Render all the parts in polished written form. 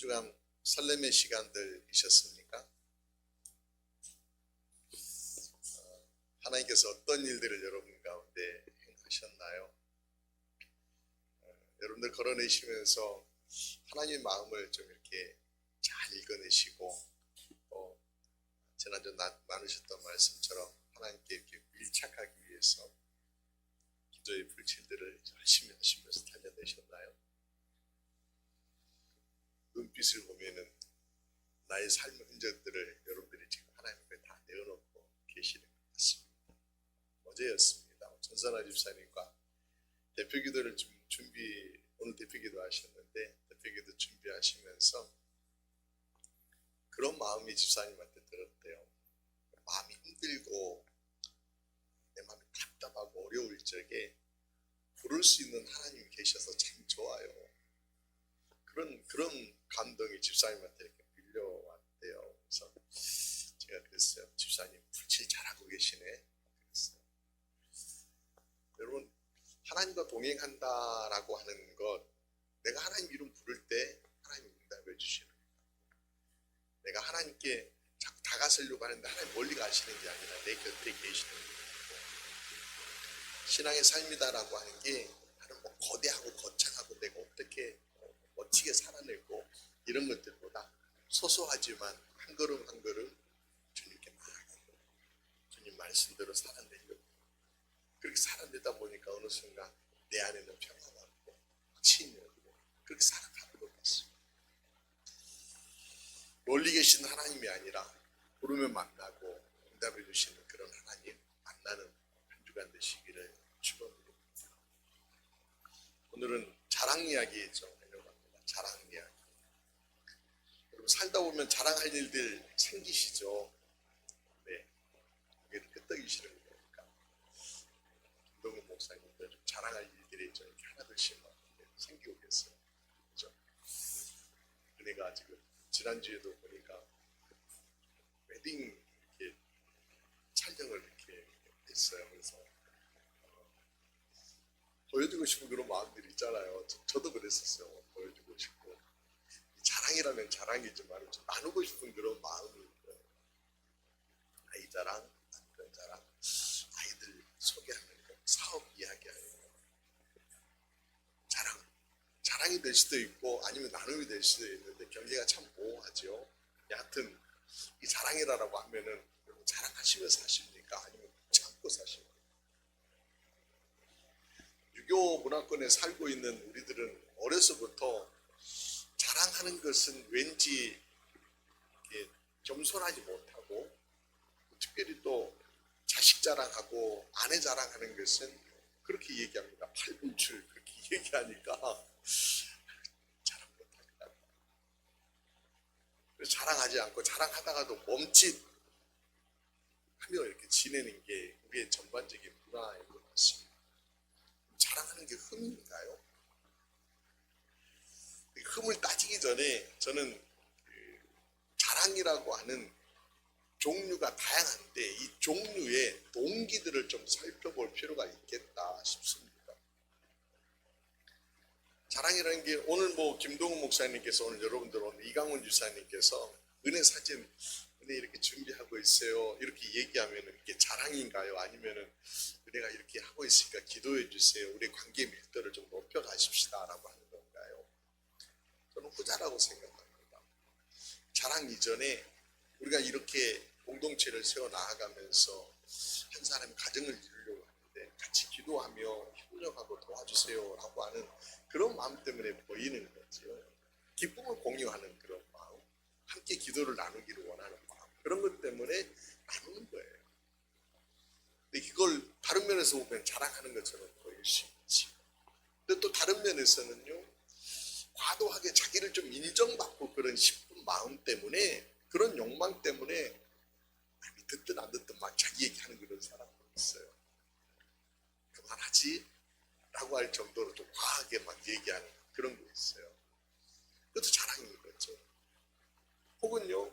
주간 설렘의 시간들이셨습니까? 하나님께서 어떤 일들을 여러분 가운데 행하셨나요? 여러분들 걸어내시면서 하나님의 마음을 좀 이렇게 잘 읽어내시고 또 지난주 나누셨던 말씀처럼 하나님께 이렇게 밀착하기 위해서 기도의 불칠들을 열심히 하시면서 달려내셨나요? 눈빛을 보면은 나의 삶의 흔적들을 여러분들이 지금 하나님 앞에 다 내어놓고 계시는 것 같습니다. 어제였습니다. 전선아 집사님과 대표기도를 오늘 대표기도 하셨는데 대표기도 준비하시면서 그런 마음이 집사님한테 들었대요. 마음이 힘들고 내 마음이 답답하고 어려울 적에 부를 수 있는 하나님이 계셔서 참 좋아요. 그런 감동이 집사님한테 이렇게 밀려왔대요. 그래서 제가 그랬어요. 집사님 불칠 잘하고 계시네. 그랬어요. 여러분 하나님과 동행한다라고 하는 것, 내가 하나님 이름 부를 때 하나님이 응답해 주시는 거예요. 내가 하나님께 자꾸 다가서려고 하는데 하나님 멀리 가시는 게 아니라 내 곁에 계시는 거예요. 신앙의 삶이다라고 하는 게 나는 뭐 거대하고 거창하고 내가 어떻게 멋지게 살아내고 이런 것들보다 소소하지만 한 걸음 한 걸음 주님께 나아가고 주님 말씀대로 살아내려고 그렇게 살아내다 보니까 어느 순간 내 안에는 평화가 없고 확신이 없고 그렇게 살아가는 것 같습니다. 멀리 계신 하나님이 아니라 부르면 만나고 응답해 주시는 그런 하나님 만나는 한 주간 되시기를 축원드립니다. 오늘은 자랑 이야기 좀 하려고 합니다. 자랑 이야기. 여러분 살다 보면 자랑할 일들 생기시죠? 네. 이게 끄떡이시는 거니까. 김동훈 목사님도 좀 자랑할 일들이 좀 이렇게 하나둘씩 생기고 계세요. 그죠? 은혜가 지금 지난주에도 보니까 웨딩 이렇게 촬영을 이렇게 했어요. 그래서 보여주고 싶은 그런 마음들이 있잖아요. 저도 그랬었어요. 보여주고 싶고 자랑이라면 자랑이지만 좀 나누고 싶은 그런 마음이 있어요. 아이 자랑, 남편 자랑, 아이들 소개하는 거, 사업 이야기하는 거 자랑이 될 수도 있고 아니면 나눔이 될 수도 있는데 경계가 참 모호하죠. 여하튼 이 자랑이라고 하면은 자랑하시면서 하십니까? 아니면 참고 사십니까? 유교 문화권에 살고 있는 우리들은 어려서부터 자랑하는 것은 왠지 겸손하지 못하고 특별히 또 자식 자랑하고 아내 자랑하는 것은 그렇게 얘기합니다. 팔분출 그렇게 얘기하니까 자랑 못하겠다. 자랑하지 않고 자랑하다가도 멈칫 하며 이렇게 지내는 게 우리의 전반적인 문화인 것 같습니다. 자랑하는 게 흠인가요? 흠을 따지기 전에 저는 자랑이라고 하는 종류가 다양한데 이 종류의 동기들을 좀 살펴볼 필요가 있겠다 싶습니다. 자랑이라는 게 오늘 뭐 김동훈 목사님께서 오늘 여러분들 오늘 이강훈 주사님께서 은혜 사진 은혜 이렇게 준비하고 있어요. 이렇게 얘기하면 이게 자랑인가요? 아니면은 은혜가 이렇게 하고 있으니까 기도해 주세요. 우리 관계 밀도를 좀 높여 가십시다라고 하는 건가요? 저는 후자라고 생각합니다. 자랑 이전에 우리가 이렇게 공동체를 세워 나아가면서 한 사람의 가정을 이루려고 하는데 같이 기도하며 협력하고 도와주세요라고 하는 그런 마음 때문에 보이는 거죠. 기쁨을 공유하는 그런 마음, 함께 기도를 나누기를 원하는 마음, 그런 것 때문에 나누는 거예요. 근데 이걸 다른 면에서 보면 자랑하는 것처럼 보일 수 있지. 근데 또 다른 면에서는요, 과도하게 자기를 좀 인정받고 그런 싶은 마음 때문에 그런 욕망 때문에 듣든 안 듣든 막 자기 얘기하는 그런 사람도 있어요. 그만하지? 라고 할 정도로 좀 과하게 막 얘기하는 그런 거 있어요. 그것도 자랑인 거죠. 혹은요,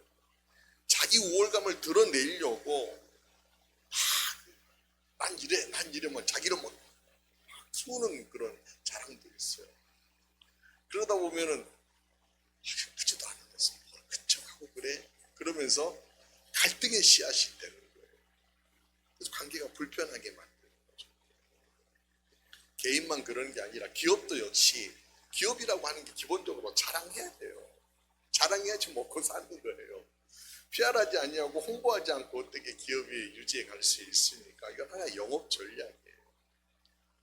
자기 우월감을 드러내려고 난 이러면 자기를 막 키우는 그런 자랑도 있어요. 그러다 보면은 하지도 그러면서 갈등의 씨앗이 되는 거예요. 그래서 관계가 불편하게 만드는 거죠. 개인만 그런 게 아니라 기업도 역시 기업이라고 하는 게 기본적으로 자랑해야 돼요. 자랑해야지 먹고 사는 거예요. PR하지 아니하고 홍보하지 않고 어떻게 기업이 유지해 갈 수 있습니까? 이건 하나의 영업 전략이에요.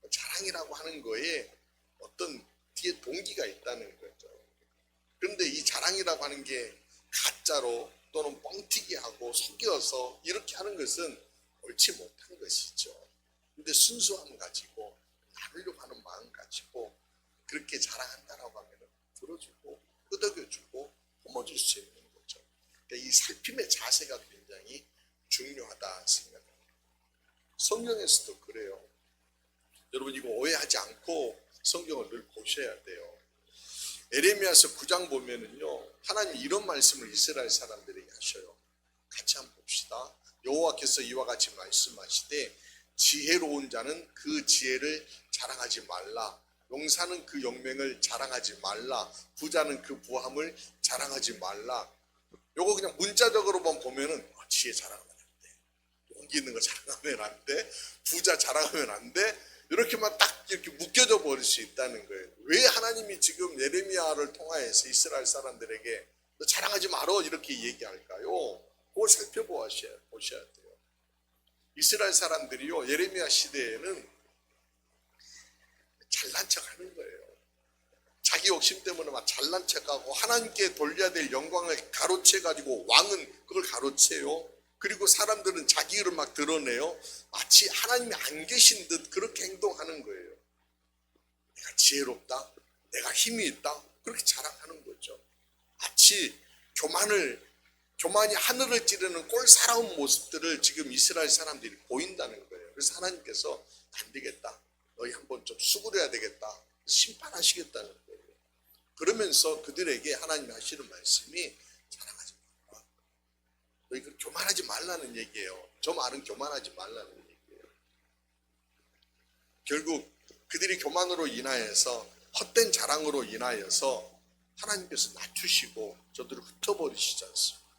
자랑이라고 하는 거에 어떤 뒤에 동기가 있다는 거죠. 그런데 이 자랑이라고 하는 게 가짜로 또는 뻥튀기하고 속여서 이렇게 하는 것은 옳지 못한 것이죠. 근데 순수함 가지고 나누려고 하는 마음 가지고 그렇게 자랑한다라고 하면 들어주고 끄덕여주고 품어줄 수 있는 거죠. 그러니까 이 살핌의 자세가 굉장히 중요하다 생각합니다. 성경에서도 그래요. 여러분 이거 오해하지 않고 성경을 늘 보셔야 돼요. 에레미야서 9장 보면은요, 하나님이 이런 말씀을 이스라엘 사람들에게 하셔요. 같이 한번 봅시다. 여호와께서 이와 같이 말씀하시되 지혜로운 자는 그 지혜를 자랑하지 말라. 용사는 그 용맹을 자랑하지 말라. 부자는 그 부함을 자랑하지 말라. 요거 그냥 문자적으로만 보면은 지혜 자랑하면 안 돼. 용기 있는 거 자랑하면 안 돼. 부자 자랑하면 안 돼. 이렇게만 딱 이렇게 묶여져 버릴 수 있다는 거예요. 왜 하나님이 지금 예레미야를 통하여서 이스라엘 사람들에게 너 자랑하지 말어 이렇게 얘기할까요? 그걸 살펴보셔야 돼요. 이스라엘 사람들이요, 예레미야 시대에는 잘난 척 하는 거예요. 자기 욕심 때문에 막 잘난 척하고 하나님께 돌려야 될 영광을 가로채가지고 왕은 그걸 가로채요. 그리고 사람들은 자기 일을 막 드러내요. 마치 하나님이 안 계신 듯 그렇게 행동하는 거예요. 내가 지혜롭다, 내가 힘이 있다, 그렇게 자랑하는 거죠. 마치 교만이 하늘을 찌르는 꼴사나운 모습들을 지금 이스라엘 사람들이 보인다는 거예요. 그래서 하나님께서 안 되겠다, 너희 한번 좀 수그려야 되겠다, 심판하시겠다는 거예요. 그러면서 그들에게 하나님이 하시는 말씀이 자랑하지 말라. 너희 그 교만하지 말라는 얘기예요. 저 말은 교만하지 말라는 얘기예요. 결국 그들이 교만으로 인하여서 헛된 자랑으로 인하여서 하나님께서 낮추시고 저들을 흩어버리시지 않습니까?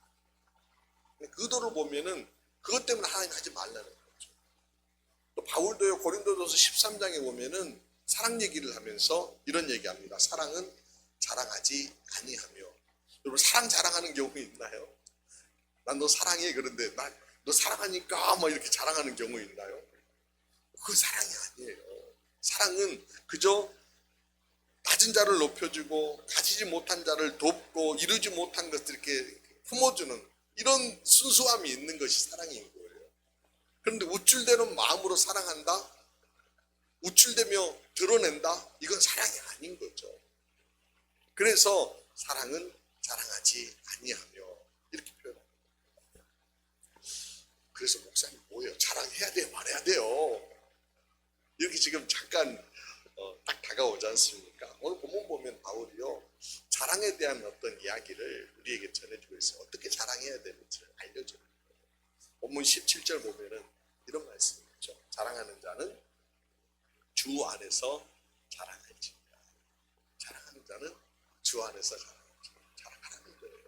그 의도를 보면은 그것 때문에 하나님 하지 말라는 거죠. 또 바울도요, 고린도전서 13장에 보면은 사랑 얘기를 하면서 이런 얘기합니다. 사랑은 자랑하지 아니하며. 여러분 사랑 자랑하는 경우 있나요? 난 너 사랑해, 그런데 너 사랑하니까 막 이렇게 자랑하는 경우 있나요? 그건 사랑이 아니에요. 사랑은 그저 낮은 자를 높여주고 가지지 못한 자를 돕고 이루지 못한 것을 이렇게 품어주는 이런 순수함이 있는 것이 사랑인 거예요. 그런데 우쭐대는 마음으로 사랑한다? 우쭐대며 드러낸다? 이건 사랑이 아닌 거죠. 그래서 사랑은 자랑하지 아니하며 이렇게 표현합니다. 그래서 목사님 뭐예요? 자랑해야 돼요? 말해야 돼요? 이렇게 지금 잠깐 딱 다가오지 않습니까? 오늘 본문 보면 바울이요, 자랑에 대한 어떤 이야기를 우리에게 전해주고 있어요. 어떻게 자랑해야 되는지 알려줘요. 본문 17절 보면은 이런 말씀이 있죠. 자랑하는 자는 주 안에서 자랑할지니라. 자랑하는 자는 주 안에서 자랑하라는 거예요.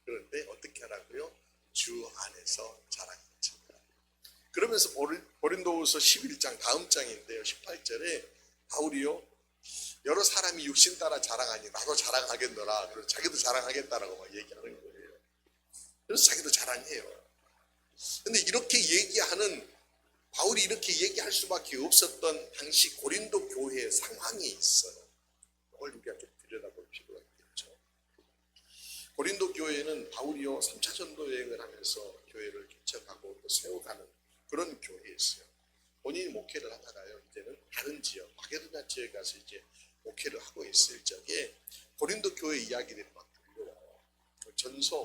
그런데 어떻게 하라고요? 주 안에서 자랑할지니라. 그러면서 고린도후서 11장 다음 장인데요, 18절에 바울이요, 여러 사람이 육신 따라 자랑하니 나도 자랑하겠노라. 그래서 자기도 자랑하겠다라고 막 얘기하는 거예요. 그래서 자기도 자랑해요. 근데 이렇게 얘기하는, 바울이 이렇게 얘기할 수밖에 없었던 당시 고린도 교회의 상황이 있어요. 그걸 우리가 좀 들여다볼 필요가 있겠죠. 고린도 교회는 바울이요 3차 전도 여행을 하면서 교회를 개척하고 또 세워가는 그런 교회였어요. 본인이 목회를 하다가요, 이제는 다른 지역, 마게도냐 지역에 가서 이제 목회를 하고 있을 적에 고린도 교회 이야기들이 막 들려와요.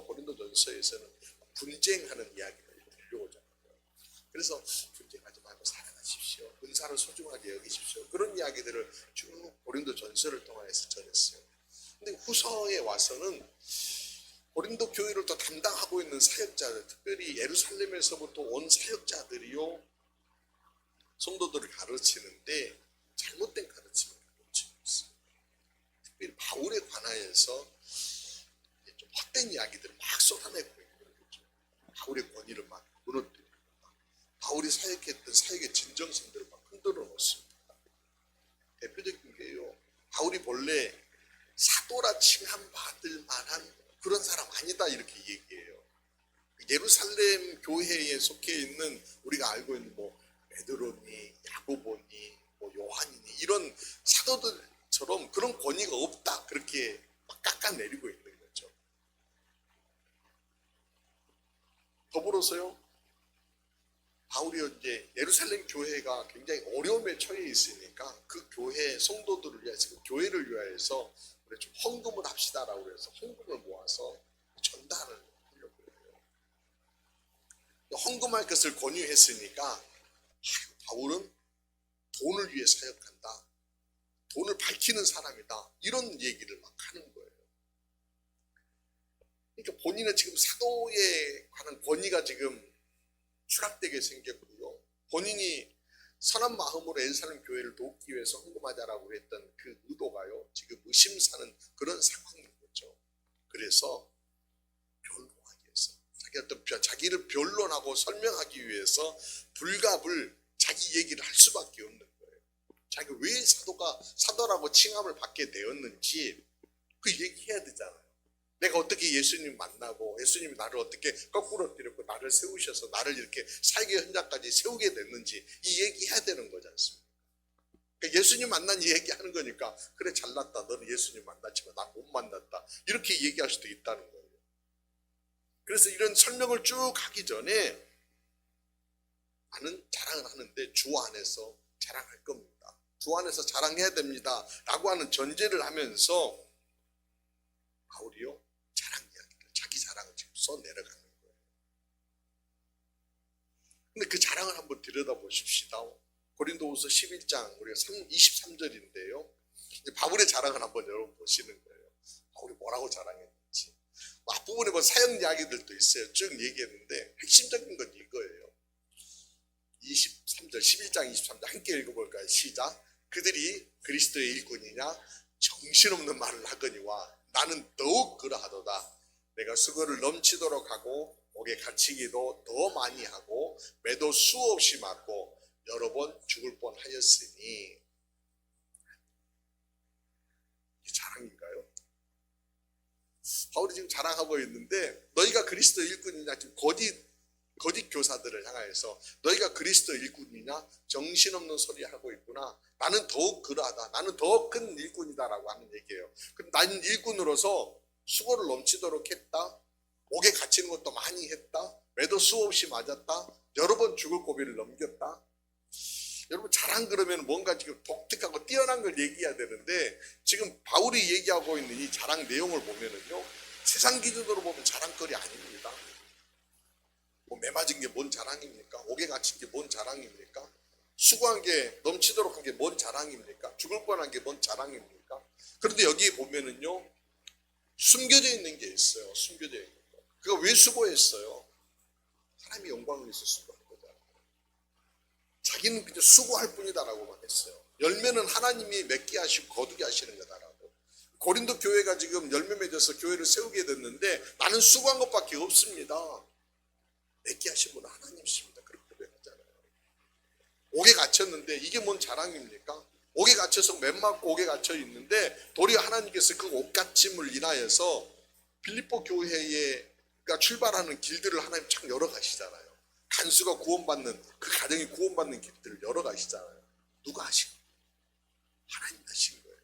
고린도 전서에서는 분쟁하는 이야기가 들려오잖아요. 그래서 분쟁하지 말고 사랑하십시오. 은사를 소중하게 여기십시오. 그런 이야기들을 쭉 고린도 전서를 통해서 전했어요. 근데 후서에 와서는 고린도 교회를 또 담당하고 있는 사역자들, 특별히 예루살렘에서부터 온 사역자들이요, 성도들을 가르치는데 잘못된 가르침을 가르치고 있어요. 특별히 바울에 관하여서 좀 헛된 이야기들을 막 쏟아내고 있는 거예요. 바울의 권위를 막 무너뜨립니다. 바울이 사역했던 사역의 진정성들을 막 흔들어 놓습니다. 대표적인 게요, 바울이 본래 사도라 칭함받을 만한 그런 사람 아니다 이렇게 얘기해요. 예루살렘 교회에 속해 있는 우리가 알고 있는 뭐 베드로니, 야고보니, 뭐 요한이니 이런 사도들처럼 그런 권위가 없다 그렇게 막 깎아내리고 있는 거죠. 더불어서요, 바울이 이제 예루살렘 교회가 굉장히 어려움에 처해 있으니까 그 교회 성도들을 위해서, 그 교회를 위해서 우리 좀 헌금을 합시다라고 해서 헌금을 모아서 전달을 하려고 해요. 헌금할 것을 권유했으니까 바울은 돈을 위해 사역한다, 돈을 밝히는 사람이다 이런 얘기를 막 하는 거예요. 그러니까 본인은 지금 사도에 관한 권위가 지금 추락되게 생겼고요. 본인이 선한 마음으로 예루살렘 교회를 돕기 위해서 헌금하자라고 했던 그 의도가요, 지금 의심사는 그런 상황인 거죠. 그래서 변론하기 위해서, 자기를 변론하고 설명하기 위해서 불갑을 자기 얘기를 할 수밖에 없는 거예요. 자기가 왜 사도라고 칭함을 받게 되었는지 그 얘기해야 되잖아요. 내가 어떻게 예수님 만나고 예수님이 나를 어떻게 거꾸로 때렸고 나를 세우셔서 나를 이렇게 사역의 현장까지 세우게 됐는지 이 얘기해야 되는 거지 않습니까? 그러니까 예수님 만난 얘기하는 거니까 그래 잘났다, 너는 예수님 만났지만 난 못 만났다 이렇게 얘기할 수도 있다는 거예요. 그래서 이런 설명을 쭉 하기 전에 나는 자랑을 하는데 주 안에서 자랑할 겁니다, 주 안에서 자랑해야 됩니다 라고 하는 전제를 하면서 바울이요 자랑 이야기를, 자기 자랑을 지금 써내려가는 거예요. 근데 그 자랑을 한번 들여다보십시다. 고린도후서 11장 우리가 23절인데요 바울의 자랑을 한번 여러분 보시는 거예요. 바울이 뭐라고 자랑했는지 앞부분에 뭐 사역 이야기들도 있어요. 쭉 얘기했는데 핵심적인 건 이거예요. 23절 11장 23절 함께 읽어볼까요? 시작. 그들이 그리스도의 일꾼이냐 정신없는 말을 하거니와 나는 더욱 그러하도다. 내가 수고를 넘치도록 하고 옥에 갇히기도 더 많이 하고 매도 수없이 맞고 여러 번 죽을 뻔하였으니. 이게 자랑인가요? 바울이 지금 자랑하고 있는데 너희가 그리스도 일꾼이냐, 지금 거짓 교사들을 향하여서 너희가 그리스도 일꾼이냐 정신없는 소리 하고 있구나. 나는 더욱 그러하다. 나는 더 큰 일꾼이다라고 하는 얘기예요. 그럼 나는 일꾼으로서 수고를 넘치도록 했다. 옥에 갇히는 것도 많이 했다. 매도 수없이 맞았다. 여러 번 죽을 고비를 넘겼다. 여러분 자랑 그러면 뭔가 지금 독특하고 뛰어난 걸 얘기해야 되는데 지금 바울이 얘기하고 있는 이 자랑 내용을 보면은요 세상 기준으로 보면 자랑거리 아닙니다. 뭐 매맞은 게 뭔 자랑입니까? 옥에 갇힌 게 뭔 자랑입니까? 수고한 게 넘치도록 한 게 뭔 자랑입니까? 죽을 뻔한 게 뭔 자랑입니까? 그런데 여기 보면은요 숨겨져 있는 게 있어요. 숨겨져 있는 거. 그가 왜 수고했어요? 하나님의 영광을 위해서 수고한 거잖아요. 자기는 그저 수고할 뿐이다라고만 했어요. 열매는 하나님이 맺게 하시고 거두게 하시는 거다라고. 고린도 교회가 지금 열매 맺어서 교회를 세우게 됐는데 나는 수고한 것밖에 없습니다. 맺게 하신 분은 하나님이십니다. 그렇게 고백하잖아요. 옥에 갇혔는데 이게 뭔 자랑입니까? 옥에 갇혀서 맨맞고 옥에 갇혀 있는데 도리어 하나님께서 그 옥갇힘을 인하여서 빌립보 교회가 출발하는 길들을 하나님 참 열어가시잖아요. 간수가 구원받는, 그 가정이 구원받는 길들을 열어가시잖아요. 누가 하신 거예요? 하나님 하신 거예요.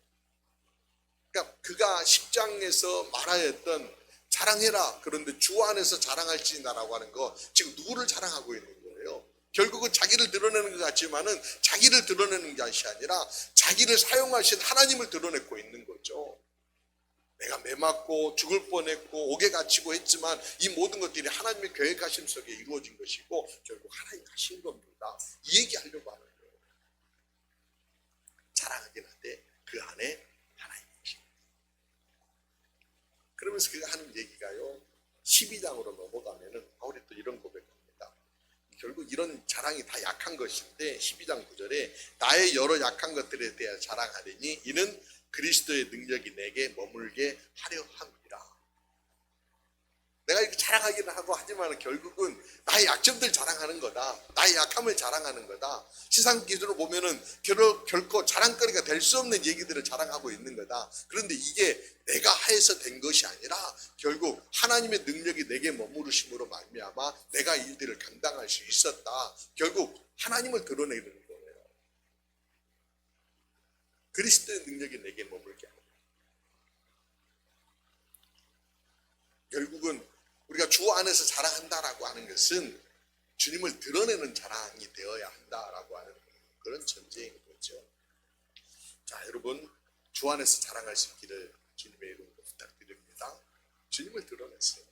그러니까 그가 10장에서 말하였던 자랑해라. 그런데 주 안에서 자랑할지니라고 하는 거 지금 누구를 자랑하고 있는 거예요? 결국은 자기를 드러내는 것 같지만은 자기를 드러내는 것이 아니라 자기를 사용하신 하나님을 드러내고 있는 거죠. 내가 매맞고 죽을 뻔했고 옥에 갇히고 했지만 이 모든 것들이 하나님의 계획하심 속에 이루어진 것이고 결국 하나님 하신 겁니다. 이 얘기하려고 하는 거예요. 자랑하긴 한데 그 안에 하나님 계신 거예요. 그러면서 그가 하는 얘기가요 12장으로 넘어가면은 바울이 또 이런 고백합니다. 결국 이런 자랑이 다 약한 것인데 12장 9절에 나의 여러 약한 것들에 대해 자랑하리니 이는 그리스도의 능력이 내게 머물게 하려 함이라. 내가 이렇게 자랑하기는 하고 하지만 결국은 나의 약점들 자랑하는 거다. 나의 약함을 자랑하는 거다. 세상 기준으로 보면은 결코 자랑거리가 될 수 없는 얘기들을 자랑하고 있는 거다. 그런데 이게 내가 해서 된 것이 아니라 결국 하나님의 능력이 내게 머무르심으로 말미암아 내가 일들을 감당할 수 있었다. 결국 하나님을 드러내는 거예요. 그리스도의 능력이 내게 머물게 합니다. 결국은 우리가 주 안에서 자랑한다라고 하는 것은 주님을 드러내는 자랑이 되어야 한다라고 하는 그런 전제인 거죠. 자, 여러분 주 안에서 자랑할 수 있기를 주님의 이름으로 부탁드립니다. 주님을 드러내세요.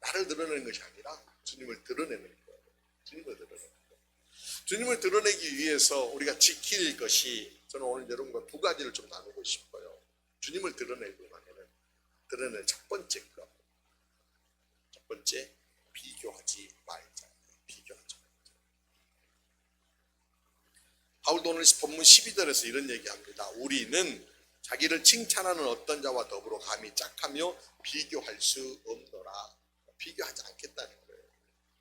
나를 드러내는 것이 아니라 주님을 드러내는 거예요. 주님을 드러내는 거예요. 주님을 드러내기 위해서 우리가 지킬 것이, 저는 오늘 여러분과 두 가지를 좀 나누고 싶어요. 주님을 드러내려면 드러낼 첫 번째 것, 첫 번째, 비교하지 말자. 비교하지 말자. 바울도 오늘 본문 12절에서 이런 얘기합니다. 우리는 자기를 칭찬하는 어떤 자와 더불어 감히 짝하며 비교할 수 없노라. 비교하지 않겠다는 거예요.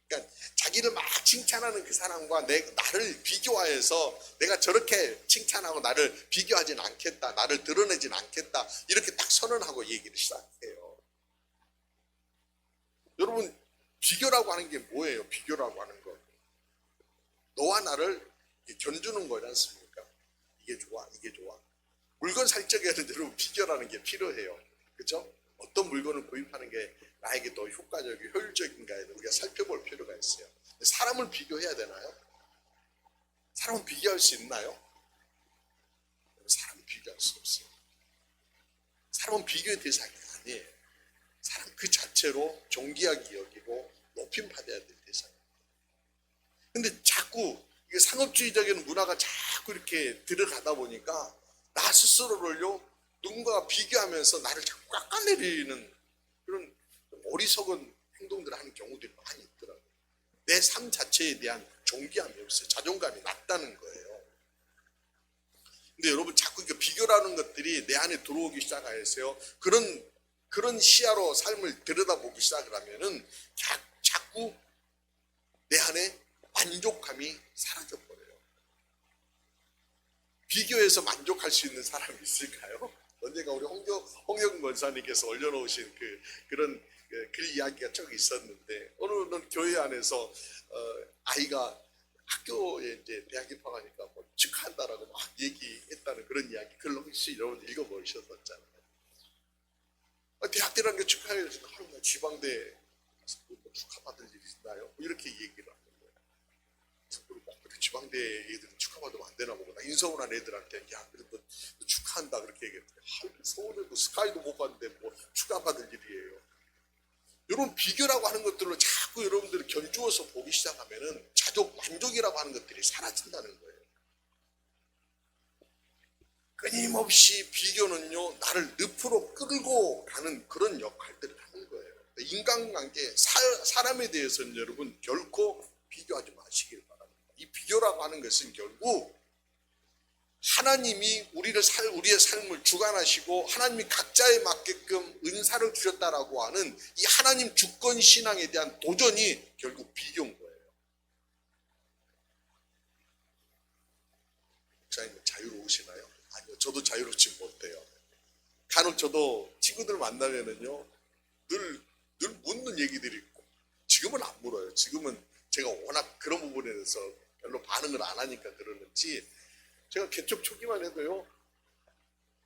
그러니까 자기를 막 칭찬하는 그 사람과 나를 비교하여서 내가 저렇게 칭찬하고 나를 비교하진 않겠다. 나를 드러내진 않겠다. 이렇게 딱 선언하고 얘기를 시작해요. 여러분, 비교라고 하는 게 뭐예요? 비교라고 하는 거. 너와 나를 견주는 거지 않습니까? 이게 좋아, 이게 좋아. 물건 살 적에는 여러분 비교라는 게 필요해요. 그렇죠? 어떤 물건을 구입하는 게 나에게 더 효과적이고 효율적인가에 우리가 살펴볼 필요가 있어요. 사람을 비교해야 되나요? 사람은 비교할 수 있나요? 사람은 비교할 수 없어요. 사람은 비교의 대상이 아니에요. 사람 그 자체로 존귀하게 여기고 높임 받아야 될 대상입니다. 근데 자꾸 이게 상업주의적인 문화가 자꾸 이렇게 들어가다 보니까 나 스스로를요 누군가가 비교하면서 나를 자꾸 깎아내리는 그런 어리석은 행동들을 하는 경우들이 많이 있더라고요. 내 삶 자체에 대한 존귀함이 없어요. 자존감이 낮다는 거예요. 근데 여러분 자꾸 이게 비교라는 것들이 내 안에 들어오기 시작하여서요 그런 시야로 삶을 들여다보기 시작을 하면은 자꾸 내 안에 만족감이 사라져버려요. 비교해서 만족할 수 있는 사람이 있을까요? 언젠가 우리 홍경근 권사님께서 올려놓으신 그런 글 이야기가 쭉 있었는데, 오늘은 교회 안에서 아이가 학교에 이제 대학 입학하니까 뭐 축하한다라고 막 얘기했다는 그런 이야기, 글로 혹시 여러분 읽어보셨었잖아요. 대학교라는 게 축하해요. 지방대 뭐 축하받을 일이 있나요? 이렇게 얘기를 하는 거예요. 그리고 지방대 애들은 축하받으면 안 되나 보구나. 인서울한 애들한테 야 그래도 축하한다 그렇게 얘기했더니 서울에도 스카이도 못 갔는데 뭐 축하받을 일이에요. 이런 비교라고 하는 것들로 자꾸 여러분들이 견주어서 보기 시작하면은 만족이라고 하는 것들이 사라진다는 거예요. 끊임없이 비교는요 나를 늪으로 끌고 가는 그런 역할들을 하는 거예요. 인간관계, 사람에 대해서는 여러분 결코 비교하지 마시길 바랍니다. 이 비교라고 하는 것은 결국 하나님이 우리의 삶을 주관하시고 하나님이 각자에 맞게끔 은사를 주셨다라고 하는 이 하나님 주권 신앙에 대한 도전이 결국 비교인 거예요. 목사님 자유로우시나요? 아니요, 저도 자유롭지 못해요. 간혹 저도 친구들 만나면은요 늘 묻는 얘기들이 있고, 지금은 안 물어요. 지금은 제가 워낙 그런 부분에 대해서 별로 반응을 안 하니까 그러는지, 제가 개척 초기만 해도요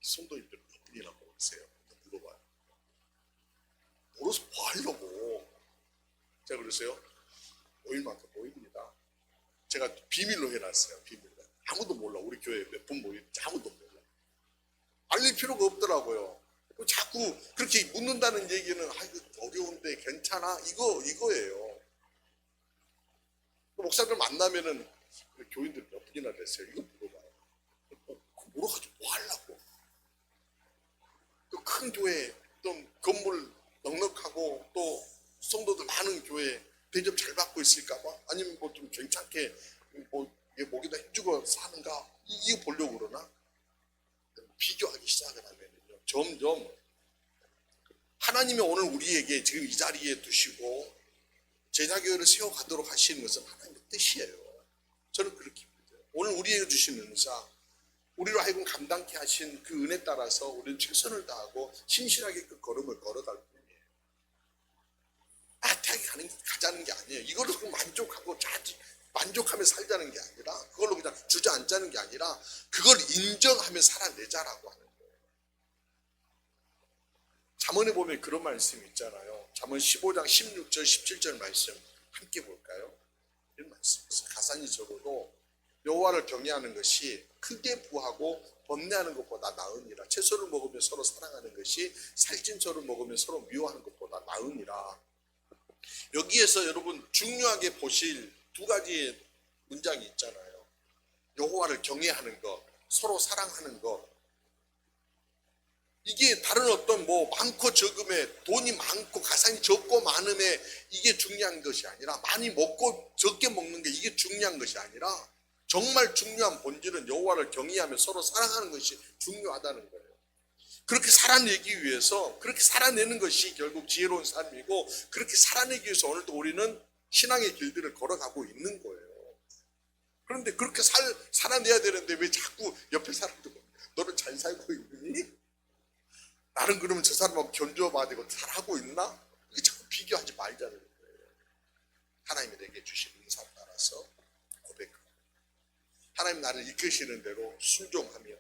성도님들 몇 분이나 모르세요? 물어봐요. 모르서 뭐 하려고. 제가 그랬어요. 모일만큼 모입니다. 제가 비밀로 해놨어요. 비밀로. 아무도 몰라. 우리 교회에 몇 분 모이는지 아무도 몰라. 알릴 필요가 없더라고요. 자꾸 그렇게 묻는다는 얘기는 어려운데 괜찮아? 이거예요. 목사들 만나면은 교인들 몇 분이나 됐어요? 이거 물어봐요. 물어가지고 뭐 하려고? 또 큰 교회, 또 건물 넉넉하고 또 성도들 많은 교회 대접 잘 받고 있을까봐? 아니면 뭐 좀 괜찮게 뭐 목에다 해주고 사는가? 이거 보려고 그러나? 비교하기 시작을 하면요 점점 하나님의 오늘 오늘 우리에게 지금 이 자리에 두시고 제자교회를 세워가도록 하시는 것은 하나님의 뜻이에요. 저는 그렇게 믿어요. 오늘 우리에게 주신 은사, 우리로 하여금 감당케 하신 그 은혜 따라서 우리는 최선을 다하고 신실하게 그 걸음을 걸어갈 뿐이에요. 나태하게 가자는 게 아니에요. 이걸로 만족하고 만족하며 살자는 게 아니라, 그걸로 그냥 주저앉자는 게 아니라 그걸 인정하며 살아내자라고 하는 거예요. 잠언에 보면 그런 말씀이 있잖아요. 잠언 15장 16절 17절 말씀 함께 볼까요? 이런 말씀 있어요. 가산이 적어도 여호와를 경외하는 것이 크게 부하고 번뇌하는 것보다 나으니라. 채소를 먹으며 서로 사랑하는 것이 살찐 소를 먹으며 서로 미워하는 것보다 나으니라. 여기에서 여러분 중요하게 보실 두 가지의 문장이 있잖아요. 여호와를 경외하는 것, 서로 사랑하는 것. 이게 다른 어떤 많고 적음에, 돈이 많고 가산이 적고 많음에 이게 중요한 것이 아니라, 많이 먹고 적게 먹는 게 이게 중요한 것이 아니라, 정말 중요한 본질은 여호와를 경외하며 서로 사랑하는 것이 중요하다는 거예요. 그렇게 살아내기 위해서, 그렇게 살아내는 것이 결국 지혜로운 삶이고, 그렇게 살아내기 위해서 오늘도 우리는 신앙의 길들을 걸어가고 있는 거예요. 그런데 그렇게 살아내야 되는데 왜 자꾸 옆에 사람들 너는 잘 살고 있니? 나는 그러면 저 사람하고 견주어봐야 되고 잘하고 있나? 이게 자꾸 비교하지 말자는 거예요. 하나님이 내게 주신 은사 따라서 고백하고, 하나님 나를 이끄시는 대로 순종하며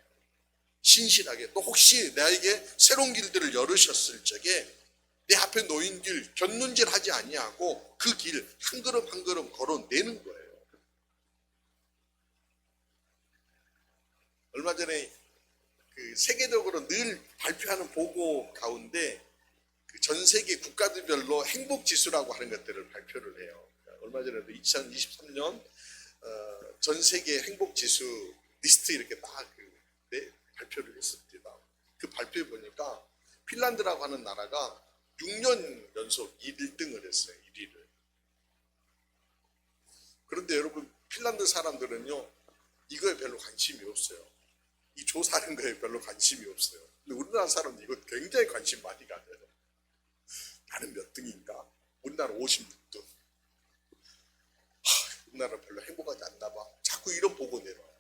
신실하게, 또 혹시 나에게 새로운 길들을 열으셨을 적에 내 앞에 놓인 길 견눈질하지 아니하고 그 길 한 걸음 한 걸음 걸어내는 거예요. 얼마 전에 그 세계적으로 늘 발표하는 보고 가운데 그 전 세계 국가들별로 행복 지수라고 하는 것들을 발표를 해요. 얼마 전에도 2023년 전 세계 행복 지수 리스트 이렇게 딱 발표를 했습니다. 그 발표에 보니까 핀란드라고 하는 나라가 6년 연속 1등을 했어요. 1위를. 그런데 여러분 핀란드 사람들은요 이거에 별로 관심이 없어요. 이 조사하는 거에 별로 관심이 없어요. 근데 우리나라 사람들 이거 굉장히 관심 많이 가져요. 나는 몇 등인가? 우리나라 56등. 우리나라 별로 행복하지 않나 봐. 자꾸 이런 보고 내려와요.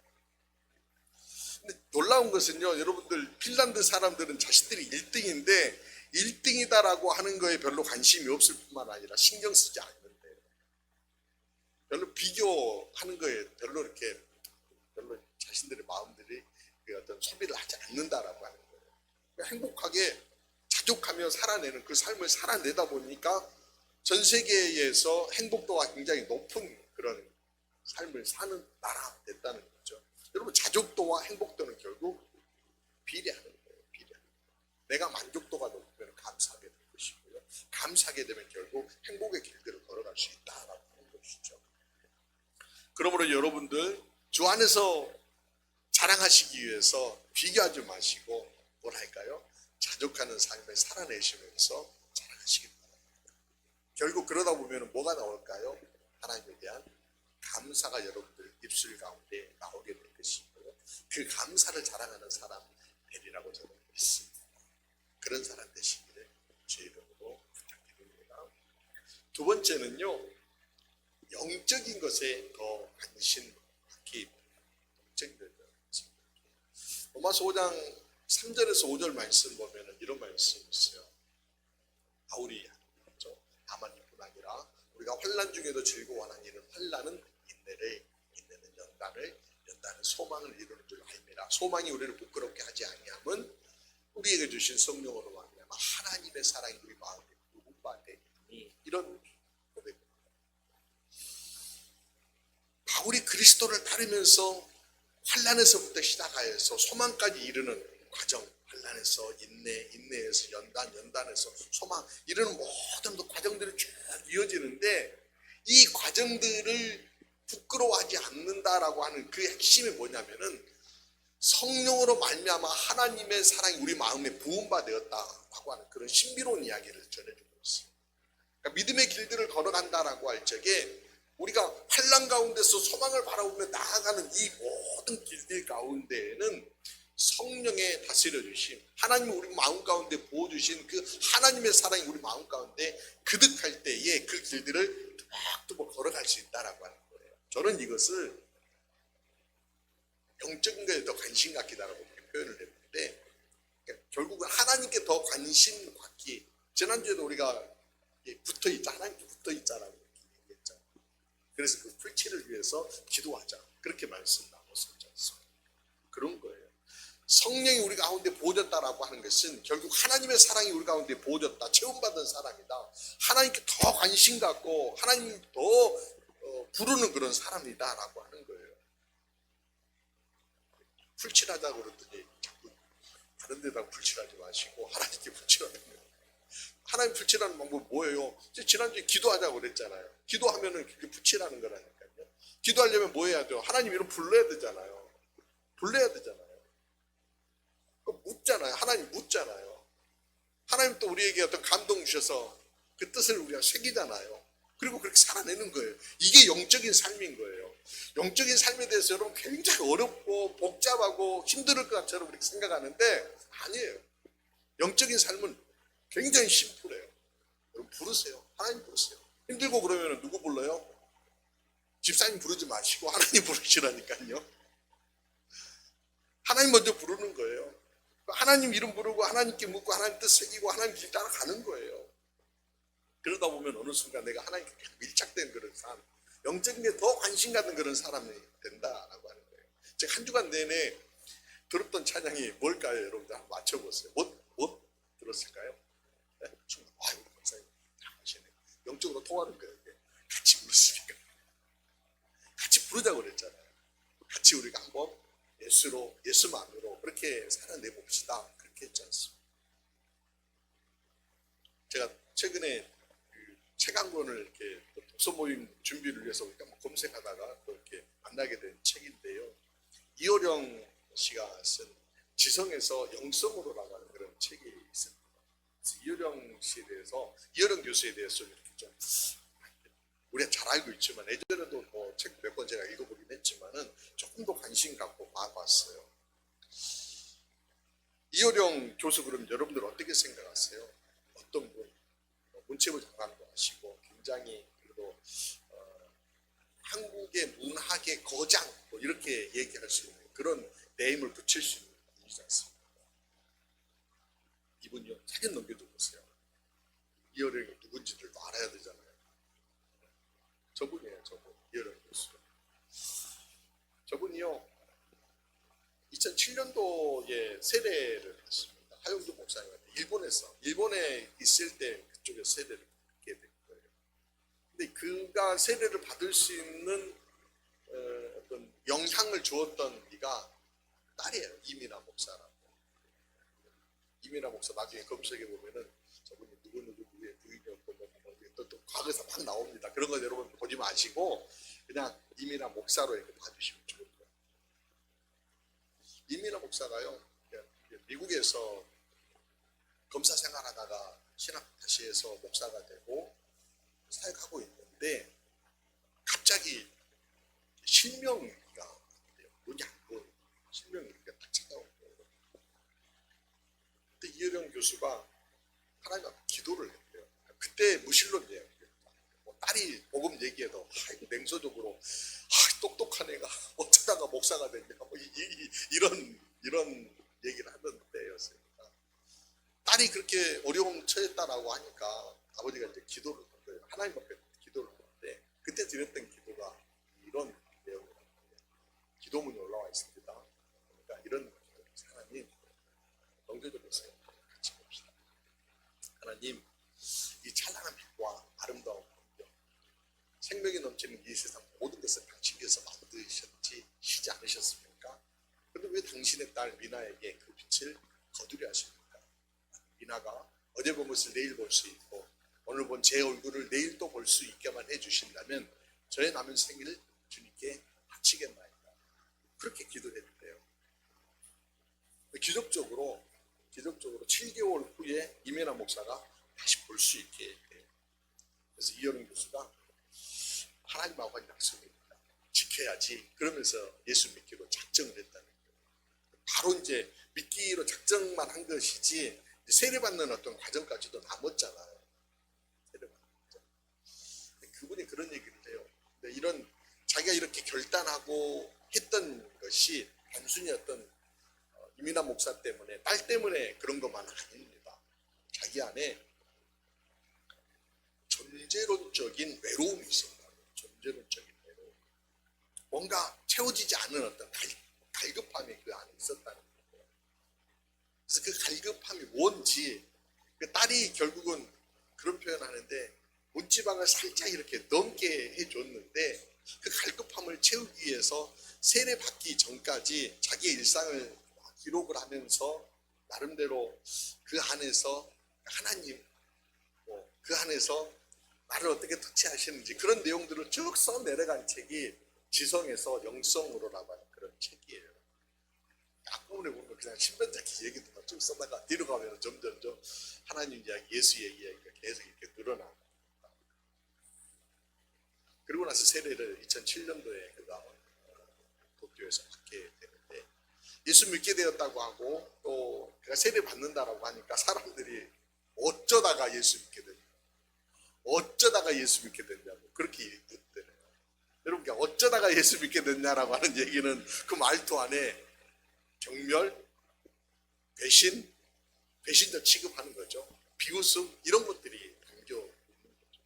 근데 놀라운 것은요, 여러분들 핀란드 사람들은 자신들이 1등인데 1등이다라고 하는 거에 별로 관심이 없을 뿐만 아니라 신경 쓰지 않는데, 별로 비교하는 거에 별로 자신들의 마음들이 그 어떤 소비를 하지 않는다라고 하는 거예요. 그러니까 행복하게 자족하며 살아내는 그 삶을 살아내다 보니까 전 세계에서 행복도가 굉장히 높은 그런 삶을 사는 나라 됐다는 거죠. 여러분 자족도와 행복도는 결국 비례하는 거예요. 비례하는 거예요. 내가 만족도가 높으면 감사하게 될 것이고요. 감사하게 되면 결국 행복의 길들을 걸어갈 수 있다라고 하는 것이죠. 그러므로 여러분들 주 안에서 자랑하시기 위해서 비교하지 마시고 뭐랄까요? 자족하는 삶을 살아내시면서 자랑하시기 바랍니다. 결국 그러다 보면 뭐가 나올까요? 하나님에 대한 감사가 여러분들 입술 가운데 나오게 될 것이고요. 그 감사를 자랑하는 사람 되리라고 저는 믿습니다. 그런 사람 되시기를 제 이름으로 부탁드립니다. 두 번째는요, 영적인 것에 더 관심 갖기. 로마서 5장 3절에서 5절 말씀 보면 이런 말씀이 있어요. 바울이 하죠. 다만 이뿐 아니라 우리가 환난 중에도 즐거워하는 이는 환난은 인내를, 인내는 연단을, 연단은 소망을 이루는 줄 알미라. 소망이 우리를 부끄럽게 하지 아니함은 우리에게 주신 성령으로 말미암아 하나님의 사랑이 우리 마음에 부음받으니, 이런 고백입니다. 바울이 그리스도를 따르면서 환난에서부터 시작하여서 소망까지 이르는 과정, 환난에서 인내, 인내에서 연단, 연단에서 소망, 이르는 모든 과정들이 쭉 이어지는데, 이 과정들을 부끄러워하지 않는다라고 하는 그 핵심이 뭐냐면은 성령으로 말미암아 하나님의 사랑이 우리 마음에 부음받았다라고 하는 그런 신비로운 이야기를 전해주고 있어요. 그러니까 믿음의 길들을 걸어간다라고 할 적에 우리가 환난 가운데서 소망을 바라보며 나아가는 이 모든 길들 가운데에는 성령의 다스려 주심, 하나님이 우리 마음 가운데 부어주신 그 하나님의 사랑이 우리 마음 가운데 그득할 때에 그 길들을 뚜벅뚜벅 걸어갈 수 있다라고 하는 거예요. 저는 이것을 영적인 것에 더 관심 갖기다라고 표현을 했는데, 그러니까 결국은 하나님께 더 관심 갖기. 지난주에도 우리가 붙어있자, 하나님께 붙어있자라고 얘기했잖아요. 그래서 그 풀칠을 위해서 기도하자, 그렇게 말씀 나눴었지 않습니까? 그런 거예요. 성령이 우리 가운데 부어졌다라고 하는 것은 결국 하나님의 사랑이 우리 가운데 부어졌다, 체험받은 사람이다, 하나님께 더 관심 갖고 하나님 더 부르는 그런 사람이다라고 하는 거예요. 풀칠하자고 그러더니 자꾸 다른 데다 풀칠하지 마시고 하나님께 풀칠하는 거예요. 하나님 풀칠하는 방법은 뭐예요? 지난주에 기도하자고 그랬잖아요. 기도하면은 그게 풀칠하는 거라니까요. 기도하려면 뭐 해야 돼요? 하나님 이름 불러야 되잖아요. 불러야 되잖아요. 묻잖아요. 하나님 묻잖아요. 하나님 또 우리에게 어떤 감동 주셔서 그 뜻을 우리가 새기잖아요. 그리고 그렇게 살아내는 거예요. 이게 영적인 삶인 거예요. 영적인 삶에 대해서 여러분 굉장히 어렵고 복잡하고 힘들 것처럼 그렇게 생각하는데 아니에요. 영적인 삶은 굉장히 심플해요. 여러분 부르세요. 하나님 부르세요. 힘들고 그러면 누구 불러요? 집사님 부르지 마시고 하나님 부르시라니까요. 하나님 먼저 부르는 거예요. 하나님 이름 부르고 하나님께 묻고 하나님 뜻 새기고 하나님 길 따라가는 거예요. 그러다 보면 어느 순간 내가 하나님께 밀착된 그런 삶, 영적인 게 더 관심 갖는 그런 사람이 된다라고 하는 거예요. 제가 한 주간 내내 들었던 찬양이 뭘까요? 여러분들 한번 맞춰보세요. 뭐 들었을까요? 네? 아유, 목사님 다 하시네. 영적으로 통하는 거예요. 이게. 같이 부르시니까. 같이 부르자고 그랬잖아요. 같이 우리가 한번 예수만으로 그렇게 살아내 봅시다. 그렇게 했지 않습니까? 제가 최근에 책 한 권을 이렇게 독서 모임 준비를 위해서 우리가 검색하다가 또 이렇게 만나게 된 책인데요. 이효령 씨가 쓴 지성에서 영성으로 나가는 그런 책이 있습니다. 그래서 이효령 씨에 대해서, 이효령 교수에 대해서 이렇게 좀 우리가 잘 알고 있지만 예전에도 뭐 책 몇 권 제가 읽어보긴 했지만은 조금 더 관심 갖고 봐봤어요. 이효령 교수 그럼 여러분들 어떻게 생각하세요? 어떤 분? 문체부 장관도 하시고 굉장히 그래도 한국의 문학의 거장 뭐 이렇게 얘기할 수 있는 그런 네임을 붙일 수 있는 분이지 않습니까? 이분이요, 사진 넘겨줘 보세요. 이효령이 누군지를 알아야 되잖아요. 저분이에요, 저분. 이효령 교수. 저분이요, 2007년도에 세례를 했습니다. 하용주 목사님한테 일본에 있을 때 그쪽에 세례를 받게 된 거예요. 근데 그가 세례를 받을 수 있는 어떤 영향을 주었던 이가 딸이에요. 이민아 목사라고. 이민아 목사 나중에 검색해 보면은 저분이 누구의 부인이었고 또 과거에서 막 나옵니다. 그런 거 여러분 보지 마시고 그냥 이민아 목사로 이렇게 봐주시면 좋을 거예요. 이민아 목사가요, 미국에서 검사 생활하다가 신학 다시 해서 목사가 되고 사역하고 있는데 갑자기 실명이가 눈이 안 보여요. 실명이가 딱 찾아온 거예요. 그때 이효령 교수가 하나님 앞에 기도를 했대요. 그때 무신론이에요. 뭐 딸이 복음 얘기해도 냉소적으로 똑똑한 애가 어쩌다가 목사가 됐냐 뭐 이런 얘기를 하던 때였어요. 딸이 그렇게 어려움 처했다라고 하니까 아버지가 이제 기도를 한 거예요. 하나님 앞에 기도를 하는데 그때 드렸던 기도가 이런 내용이라는 거예요. 기도문이 올라와 있습니다. 그러니까 이런 기도를 하나님 넘겨줘보세요. 같이 봅시다. 하나님, 이 찬란한 빛과 아름다운 풍경, 생명이 넘치는 이 세상 모든 것을 당신께서 만드시지 않으셨습니까? 그런데 왜 당신의 딸 미나에게 그 빛을 거두려 하십니까? 미나가 어제 본 것을 내일 볼 수 있고 오늘 본 제 얼굴을 내일 또 볼 수 있게만 해주신다면 저의 남은 생일을 주님께 바치겠나이다. 그렇게 기도했대요. 기적적으로 7개월 후에 이민아 목사가 다시 볼 수 있게 돼요. 그래서 이효령 교수가 하나님하고 한 약속입니다. 지켜야지. 그러면서 예수 믿기로 작정을 했다는 거예요. 바로 이제 믿기로 작정만 한 것이지 세례받는 어떤 과정까지도 남았잖아요. 세례받는 과정. 그분이 그런 얘기를 해요. 근데 이런 자기가 이렇게 결단하고 했던 것이 단순히 어떤 이민아 목사 때문에, 딸 때문에 그런 것만 아닙니다. 자기 안에 존재론적인 외로움이 있었다고. 존재론적인 외로움. 뭔가 채워지지 않은 어떤 갈급함이 그 안에 있었다는 거예요. 그래서 그 갈급함이 뭔지, 그 딸이 결국은 그런 표현하는데 문지방을 살짝 이렇게 넘게 해줬는데, 그 갈급함을 채우기 위해서 세례 받기 전까지 자기의 일상을 기록을 하면서 나름대로 그 안에서 하나님, 그 안에서 나를 어떻게 터치하시는지 그런 내용들을 쭉 써내려간 책이 지성에서 영성으로라고 하는 그런 책이에요. 앞부분에 보면 그냥 신변잡기 얘기도 쭉 써다가 뒤로 가면 점점 하나님 이야기, 예수 이야기가 계속 이렇게 늘어나고, 그리고 나서 세례를 2007년도에 그가 도쿄에서 받게 되는데, 예수 믿게 되었다고 하고 또 그가 세례 받는다라고 하니까 사람들이 어쩌다가 예수 믿게 됐냐, 어쩌다가 예수 믿게 됐냐고 그렇게 얘기했대요. 여러분, 어쩌다가 예수 믿게 됐냐라고 하는 얘기는 그 말투 안에 경멸, 배신자 취급하는 거죠. 비웃음, 이런 것들이 담겨 있는 거죠.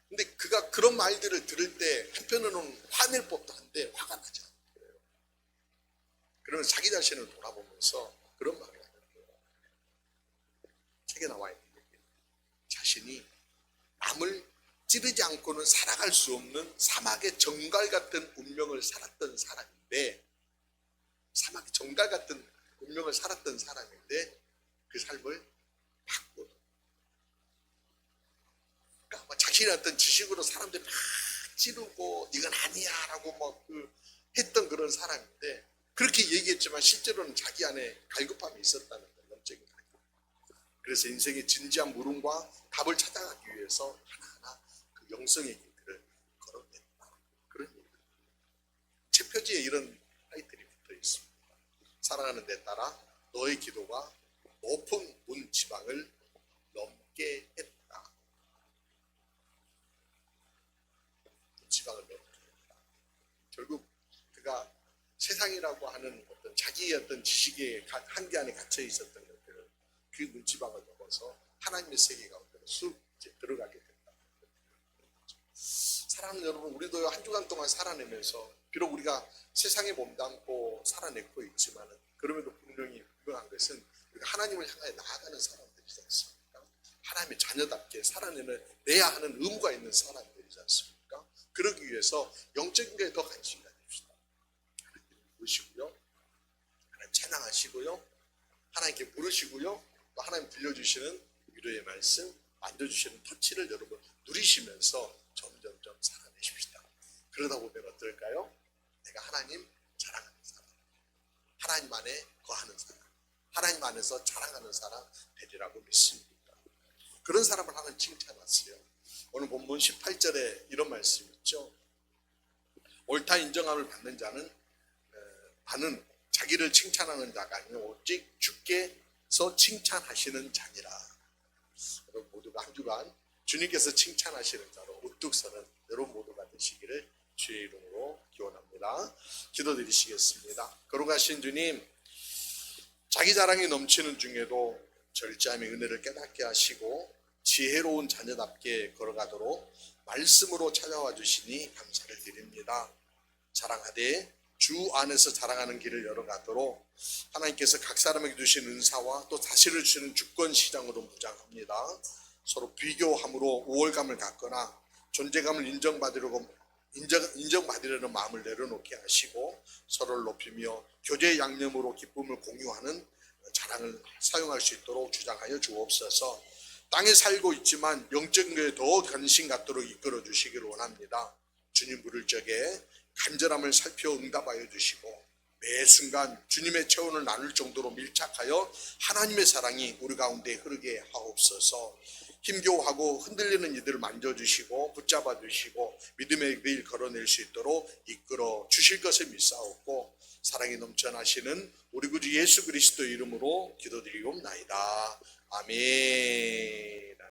근데 그가 그런 말들을 들을 때 한편으로는 화낼 법도 한데 화가 나지 않아요. 그러면 자기 자신을 돌아보면서 그런 말을 하는 거예요. 책에 나와 있는 얘기. 자신이 남을 찌르지 않고는 살아갈 수 없는 사막의 정갈 같은 운명을 살았던 사람인데, 사막의 정갈 같은 운명을 살았던 사람인데 그 삶을 바꿔. 그러니까 자신의 어떤 지식으로 사람들이 막 찌르고 이건 아니야라고 막 했던 그런 사람인데, 그렇게 얘기했지만 실제로는 자기 안에 갈급함이 있었다는 거예요. 영적인 갈급. 그래서 인생의 진지한 물음과 답을 찾아가기 위해서 하나하나 그 영성의 길들을 걸어냈다. 그런 얘기입니다. 책 표지에 이런 타이틀이 붙어 있습니다. 사랑하는 내 딸아, 너의 기도가 높은 문 지방을 넘게 했다. 문 지방을 넘게 했다. 결국 그가 세상이라고 하는 어떤 자기의 어떤 지식의 한계 안에 갇혀 있었던 것들을 그 문지방을 넘어서 하나님의 세계 가운데로 쑥 이제 들어가게 된다. 사랑하는 여러분, 우리도 한 주간 동안 살아내면서 비록 우리가 세상에 몸담고 살아내고 있지만, 그럼에도 분명히 분명한 것은 우리가 하나님을 향하여 나아가는 사람들이지 않습니까? 하나님의 자녀답게 살아내야 하는 의무가 있는 사람들이지 않습니까? 그러기 위해서 영적인 것에 더 관심이 가집시다. 부르시고요, 하나님 찬양하시고요, 하나님께 물으시고요, 또 하나님 들려주시는 위로의 말씀, 만져주시는 터치를 여러분 누리시면서 점점점 살아내십시다. 그러다 보면 어떨까요? 내가 하나님 자랑하는 사람, 하나님 안에 거하는 사람, 하나님 안에서 자랑하는 사람 되리라고 믿습니다. 그런 사람을 하나님 칭찬하세요. 오늘 본문 18절에 이런 말씀이 있죠. 옳다 인정함을 받는 자는 자기를 칭찬하는 자가 아니라 오직 주께서 칭찬하시는 자니라. 여러분 모두가 한 주간 주님께서 칭찬하시는 자로 우뚝 서는 여러분 모두가 되시기를 주의 이름으로 기원합니다. 기도드리시겠습니다. 거룩하신 주님, 자기 자랑이 넘치는 중에도 절제함의 은혜를 깨닫게 하시고 지혜로운 자녀답게 걸어가도록 말씀으로 찾아와 주시니 감사를 드립니다. 자랑하되 주 안에서 자랑하는 길을 열어가도록 하나님께서 각 사람에게 주신 은사와 또 사실을 주시는 주권시장으로 무장합니다. 서로 비교함으로 우월감을 갖거나 존재감을 인정받으려는 마음을 내려놓게 하시고 서로를 높이며 교제의 양념으로 기쁨을 공유하는 자랑을 사용할 수 있도록 주장하여 주옵소서. 땅에 살고 있지만 영적인 것에 더 관심 갖도록 이끌어 주시기를 원합니다. 주님 부를 적에 간절함을 살펴 응답하여 주시고 매 순간 주님의 체온을 나눌 정도로 밀착하여 하나님의 사랑이 우리 가운데 흐르게 하옵소서. 힘겨워하고 흔들리는 이들을 만져주시고 붙잡아 주시고 믿음의 길 걸어낼 수 있도록 이끌어 주실 것을 믿사옵고 사랑이 넘쳐나시는 우리 구주 예수 그리스도 이름으로 기도드리옵나이다. 아멘.